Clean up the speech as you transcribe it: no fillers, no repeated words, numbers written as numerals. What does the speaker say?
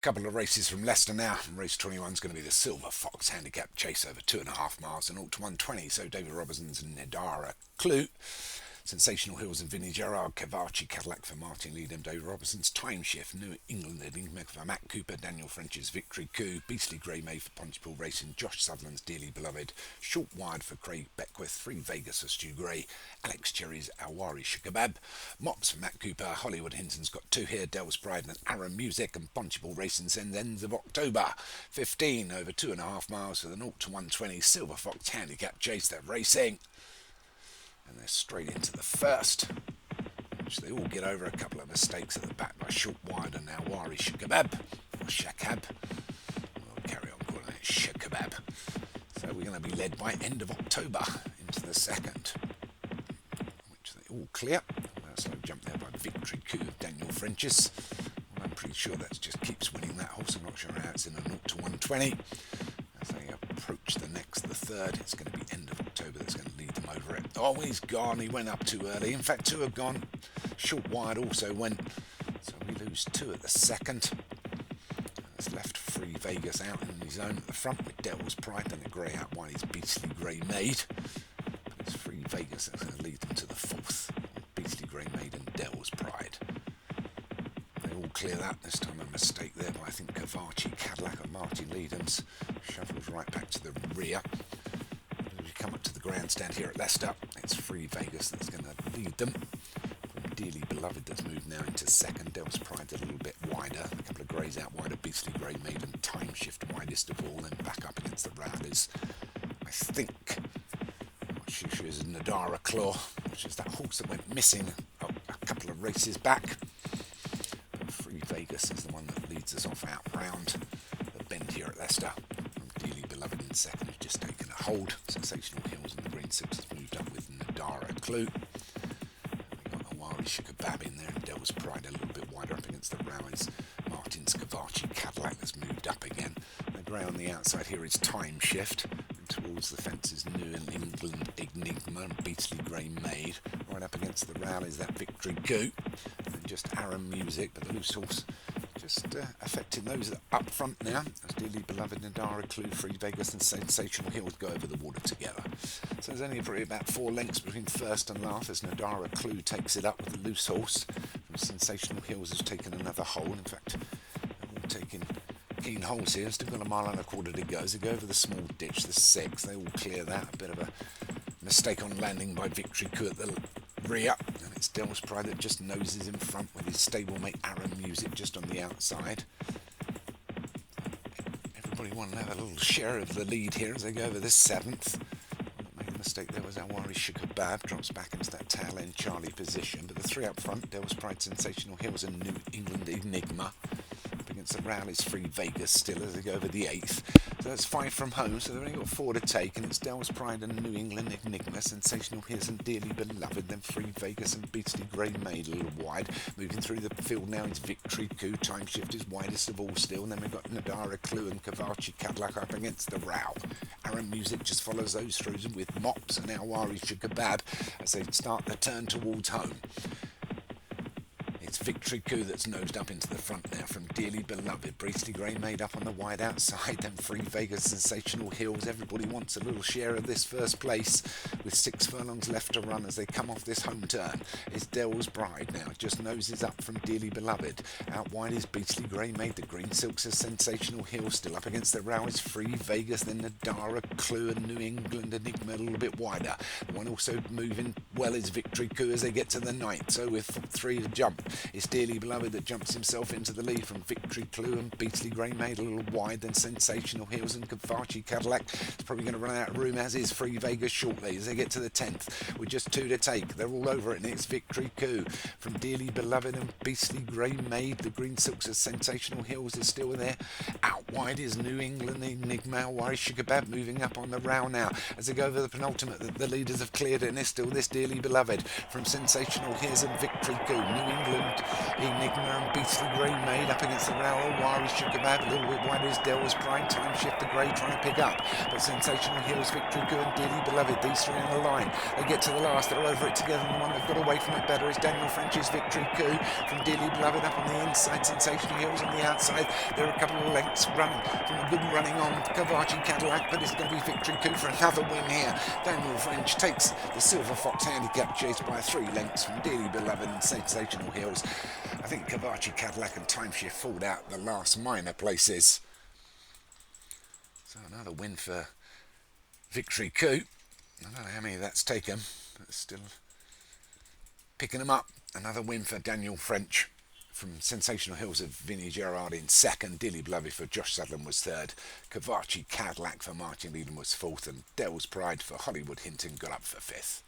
Couple of races from Leicester now. Race 21 is going to be the Silver Fox Handicap Chase over 2.5 miles and 0 to 120. So David Robertson's Nedara Clue. Sensational Hills and Vinnie Gerard, Cavachi Cadillac for Martin Leadham, David Robertson's Time Shift, New England Enigma for Matt Cooper, Daniel French's Victory Coup, Beastly Grey May for Pontypool Racing, Josh Sutherland's Dearly Beloved, Short Wired for Craig Beckwith, Free Vegas for Stu Gray, Alex Cherry's Awari Shikabab, Mops for Matt Cooper, Hollywood Hinton's got two here, Dell's Pride and Aaron Music, and Pontypool Racing sends ends of October 15 over 2.5 miles for the 0 to 120 Silver Fox Handicap Chase. They're racing. And they're straight into the first, which they all get over. A couple of mistakes at the back by Short Wide and now Wari Shakabab, or Shakab. We'll carry on calling it Shakabab. So we're going to be led by end of October into the second, which they all clear. A slow jump there by Victory Coup of Daniel French's. Well, I'm pretty sure that just keeps winning that horse. I'm not sure how it's in a 0 to 120. As they approach the third, it's going to be end of October that's going to lead them over it. Oh, he's gone. He went up too early. In fact, two have gone. Short Wide also went. So we lose two at the second. It's left Free Vegas out in his own at the front with Devil's Pride and a grey out wide. He's Beastly Grey Maid. But it's Free Vegas that's going to lead them to the fourth. Beastly Grey Maid and Devil's Pride. They all clear that. This time a mistake there by I think Cavachi Cadillac and Martin Leadham's. Shovels right back to the rear. As we come up to the grandstand here at Leicester, it's Free Vegas that's going to lead them. From Dearly Beloved that's moved now into second. Devil's Pride a little bit wider. A couple of greys out wider. Beastly Grey Maid and Time Shift widest of all. Then back up against the Rowdies. I think what she is Nadara Claw, which is that horse that went missing a couple of races back. But Free Vegas is the one that leads us off out round the bend here at Leicester. Dearly Beloved in second, who's just taken a hold. Sensational Hills and the Green Six has moved up with Nadara Clue. We've got Awari Shikabab in there and Devil's Pride a little bit wider up against the Rowies. Martin's Cavachi Cadillac has moved up again. The grey on the outside here is Time Shift. And towards the fences, New England Enigma and Beastly Grey Maid. Right up against the Rowleys, that Victory Coup. And just Aaron Music, but the loose horse just affecting those up front now, as Dearly Beloved, Nadara Clue, Free Vegas and Sensational Hills go over the water together. So there's only probably about 4 lengths between first and last as Nadara Clue takes it up with the loose horse. From Sensational Hills has taken another hole. In fact, they're all taking keen holes here. Still got a mile and a quarter to go. As they go over the small ditch, the 6, they all clear that. A bit of a mistake on landing by Victory Coup at the rear, and it's Devil's Pride that just noses in front with his stablemate Aaron Music just on the outside. Everybody want to have a little share of the lead here as they go over the 7th. Made a mistake there was Awari Shikabab, drops back into that tail end Charlie position, but the 3 up front, Devil's Pride, Sensational Hills and New England Enigma. Up against the Rowleys, Free Vegas still as they go over the 8th. So that's 5 from home, so they've only got 4 to take, and it's Devil's Pride and New England Enigma, Sensational Hills and Dearly Beloved, then Free Vegas and Beastly Grey Maid a little wide. Moving through the field now is Victory Coup, Time Shift is widest of all still, and then we've got Nadara Clue and Cavachi Cadillac up against the Row. Aaron Music just follows those through with Mops and Awari Shikabab as they start the turn towards home. It's Victory Coup that's nosed up into the front now from Dearly Beloved. Beastly Grey Maid up on the wide outside, then Free Vegas, Sensational Hills. Everybody wants a little share of this first place with 6 furlongs left to run as they come off this home turn. It's Devil's Bride now, just noses up from Dearly Beloved. Out wide is Beastly Grey Maid. The Green Silks are Sensational Hills still up against the row is Free Vegas, then Nadara Clue and New England Enigma a little bit wider. The one also moving well is Victory Coup as they get to the 9th. So with 3 to jump, it's Dearly Beloved that jumps himself into the lead from Victory Clue and Beastly Grey Maid a little wide, then Sensational Hills and Cavachi Cadillac. It's probably going to run out of room, as is Free Vegas shortly as they get to the 10th with just 2 to take. They're all over it, and it's Victory Coup from Dearly Beloved and Beastly Grey Maid. The Green Silks of Sensational Hills is still there. Out wide is New England Enigma. Wari Shikabab moving up on the row now as they go over the penultimate. The leaders have cleared it, and it's still this Dearly Beloved from Sensational Hills and Victory Coup. New England Enigma and Beastly Grey made up against the rail. Wire is shook about a little bit wider as Del's Pride. Time Shift the Grey trying to pick up, but Sensational Hills, Victory Good and Dearly Beloved, these three on the line. They get to the last, they're over it together, and the one that got away from it better is Daniel French's Victory Coup. From Dearly Beloved up on the inside, Sensational Hills on the outside. There are a couple of lengths running from a good running on Cavachi Cadillac, but it's going to be Victory Coup for another win here. Daniel French takes the Silver Fox Handicap chased by 3 lengths from Dearly Beloved and Sensational Hills. I think Cavachi Cadillac and Time Shift falled out the last minor places. So another win for Victory Coup. I don't know how many that's taken, but still picking them up. Another win for Daniel French. From Sensational Hills of Vinnie Gerard in second, Dearly Beloved for Josh Sutherland was third, Cavachi Cadillac for Martin Leedham was fourth, and Del's Pride for Hollywood Hinton got up for fifth.